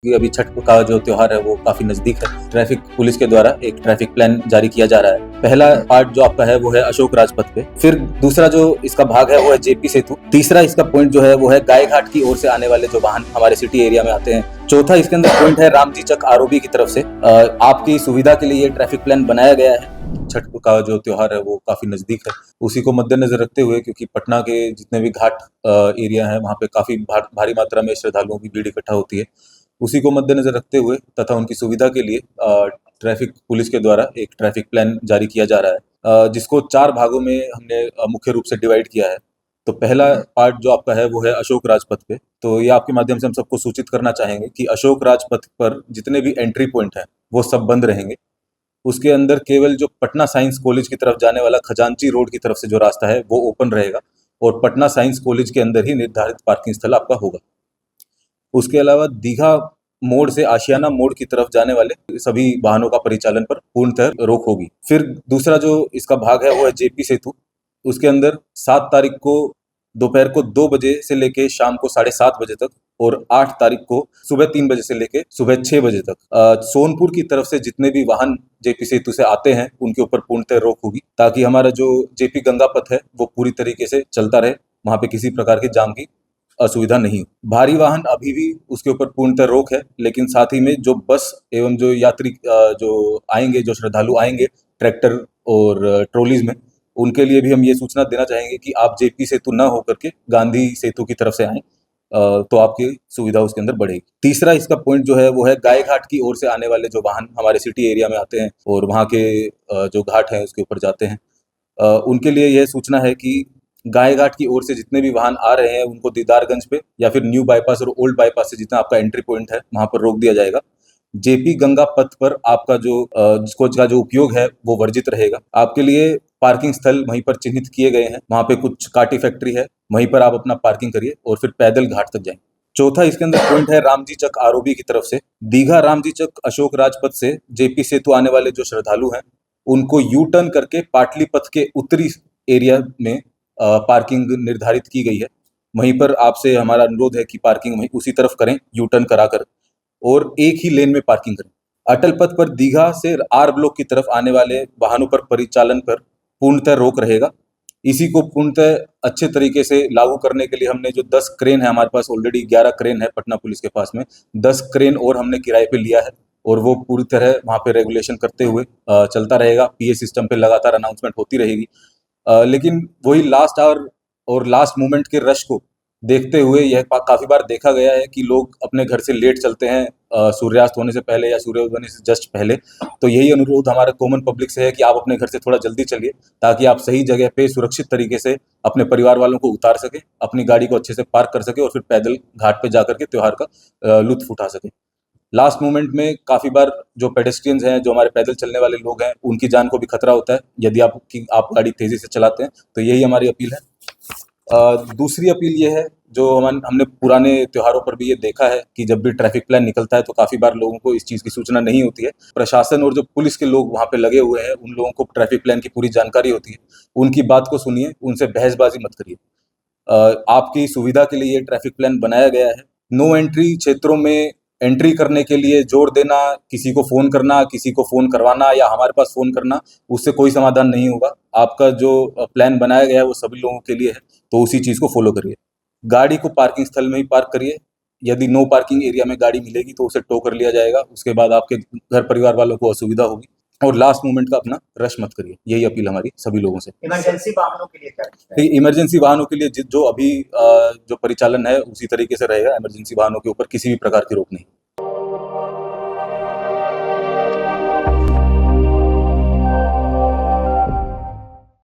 कि अभी छठ का जो त्योहार है वो काफी नजदीक है। ट्रैफिक पुलिस के द्वारा एक ट्रैफिक प्लान जारी किया जा रहा है। पहला पार्ट जो आपका है वो है अशोक राजपथ पे, फिर दूसरा जो इसका भाग है वो है जेपी सेतु, तीसरा इसका पॉइंट जो है वो है गाय घाट की ओर से आने वाले जो वाहन हमारे सिटी एरिया में आते हैं। चौथा इसके अंदर पॉइंट है रामजी चक आरओबी की तरफ से। आपकी सुविधा के लिए ये ट्रैफिक प्लान बनाया गया है। छठ का जो त्योहार है वो काफी नजदीक है, उसी को मद्देनजर रखते हुए, क्योंकि पटना के जितने भी घाट एरिया है वहाँ पे काफी भारी मात्रा में श्रद्धालुओं की भीड़ इकट्ठा होती है, उसी को मद्देनजर रखते हुए तथा उनकी सुविधा के लिए ट्रैफिक पुलिस के द्वारा एक ट्रैफिक प्लान जारी किया जा रहा है, जिसको 4 भागों में हमने मुख्य रूप से डिवाइड किया है। तो पहला पार्ट जो आपका है वो है अशोक राजपथ पे। तो ये आपके माध्यम से हम सबको सूचित करना चाहेंगे कि अशोक राजपथ पर जितने भी एंट्री पॉइंट हैं वो सब बंद रहेंगे। उसके अंदर केवल जो पटना साइंस कॉलेज की तरफ जाने वाला खजांची रोड की तरफ से जो रास्ता है वो ओपन रहेगा और पटना साइंस कॉलेज के अंदर ही निर्धारित पार्किंग स्थल आपका होगा। उसके अलावा दीघा मोड़ से आशियाना मोड़ की तरफ जाने वाले सभी वाहनों का परिचालन पर पूर्णतः रोक होगी। फिर दूसरा जो इसका भाग है वो है जेपी सेतु। उसके अंदर 7 तारीख को दोपहर को 2 बजे से लेके शाम को 7:30 बजे तक और 8 तारीख को सुबह 3 बजे से लेके सुबह 6 बजे तक सोनपुर की तरफ से जितने भी वाहन जेपी सेतु से आते हैं उनके ऊपर पूर्णतः रोक होगी, ताकि हमारा जो जेपी गंगा पथ है वो पूरी तरीके से चलता रहे, वहां पे किसी प्रकार के जाम की असुविधा नहीं हो। भारी वाहन अभी भी उसके ऊपर पूर्णतः रोक है, लेकिन साथ ही में जो बस एवं जो यात्री जो आएंगे, जो श्रद्धालु आएंगे ट्रैक्टर और ट्रॉलीज में, उनके लिए भी हम ये सूचना देना चाहेंगे कि आप जेपी सेतु न होकर के गांधी सेतु की तरफ से आएं, तो आपकी सुविधा उसके अंदर बढ़ेगी। तीसरा इसका पॉइंट जो है वो है गाय घाट की ओर से आने वाले जो वाहन हमारे सिटी एरिया में आते हैं और वहाँ के जो घाट हैं उसके ऊपर जाते हैं, उनके लिए यह सूचना है कि गाय घाट की ओर से जितने भी वाहन आ रहे हैं उनको दीदारगंज पे या फिर न्यू बाईपास और ओल्ड बाईपास से जितना आपका एंट्री पॉइंट है वहां पर रोक दिया जाएगा। जेपी गंगा पथ पर आपका जो जिसको का जो उपयोग है वो वर्जित रहेगा। आपके लिए पार्किंग स्थल वहीं पर चिन्हित किए गए हैं, वहां पे कुछ काटी फैक्ट्री है, वहीं पर आप अपना पार्किंग करिए और फिर पैदल घाट तक जाएं। चौथा इसके अंदर पॉइंट है रामजी चक आरओबी की तरफ से। दीघा रामजी चक अशोक राजपथ से जेपी सेतु आने वाले जो श्रद्धालु हैं उनको यू टर्न करके पाटलिपथ के उत्तरी एरिया में पार्किंग निर्धारित की गई है। वहीं पर आपसे हमारा अनुरोध है कि पार्किंग वहीं उसी तरफ करें, यू टर्न कराकर, और एक ही लेन में पार्किंग करें। अटल पथ पर दीघा से आर ब्लॉक की तरफ आने वाले वाहनों पर परिचालन पर पूर्णतः रोक रहेगा। इसी को पूर्णतः अच्छे तरीके से लागू करने के लिए हमने जो 10 क्रेन है, हमारे पास ऑलरेडी 11 क्रेन है पटना पुलिस के पास में, 10 क्रेन और हमने किराए पे लिया है और वो पूरी तरह वहाँ पे रेगुलेशन करते हुए चलता रहेगा। पीए सिस्टम पे लगातार अनाउंसमेंट होती रहेगी। लेकिन वही लास्ट आवर और लास्ट मोमेंट के रश को देखते हुए यह काफी बार देखा गया है कि लोग अपने घर से लेट चलते हैं सूर्यास्त होने से पहले या सूर्योदय होने से जस्ट पहले। तो यही अनुरोध हमारा कॉमन पब्लिक से है कि आप अपने घर से थोड़ा जल्दी चलिए, ताकि आप सही जगह पे सुरक्षित तरीके से अपने परिवार वालों को उतार सके, अपनी गाड़ी को अच्छे से पार्क कर सके और फिर पैदल घाट पे जाकर के त्योहार का लुत्फ उठा सके। लास्ट मोमेंट में काफी बार जो पेडेस्ट्रियंस हैं, जो हमारे पैदल चलने वाले लोग हैं, उनकी जान को भी खतरा होता है यदि आप गाड़ी तेजी से चलाते हैं। तो यही हमारी अपील है। दूसरी अपील ये है, जो हमने पुराने त्योहारों पर भी ये देखा है कि जब भी ट्रैफिक प्लान निकलता है तो काफी बार लोगों को इस चीज की सूचना नहीं होती है। प्रशासन और जो पुलिस के लोग वहां पे लगे हुए हैं उन लोगों को ट्रैफिक प्लान की पूरी जानकारी होती है। उनकी बात को सुनिए, उनसे बहसबाजी मत करिए। आपकी सुविधा के लिए ये ट्रैफिक प्लान बनाया गया है। नो एंट्री क्षेत्रों में एंट्री करने के लिए जोर देना, किसी को फोन करना, किसी को फोन करवाना या हमारे पास फोन करना, उससे कोई समाधान नहीं होगा। आपका जो प्लान बनाया गया है वो सभी लोगों के लिए है, तो उसी चीज को फॉलो करिए। गाड़ी को पार्किंग स्थल में ही पार्क करिए। यदि नो पार्किंग एरिया में गाड़ी मिलेगी तो उसे टो कर लिया जाएगा। उसके बाद आपके घर परिवार वालों को असुविधा होगी। और लास्ट मोमेंट का अपना रश मत करिए, यही अपील हमारी सभी लोगों से। इमरजेंसी वाहनों के लिए क्या है? देखिए, इमरजेंसी वाहनों के लिए जो अभी जो परिचालन है उसी तरीके से रहेगा। इमरजेंसी वाहनों के ऊपर किसी भी प्रकार की रोक नहीं।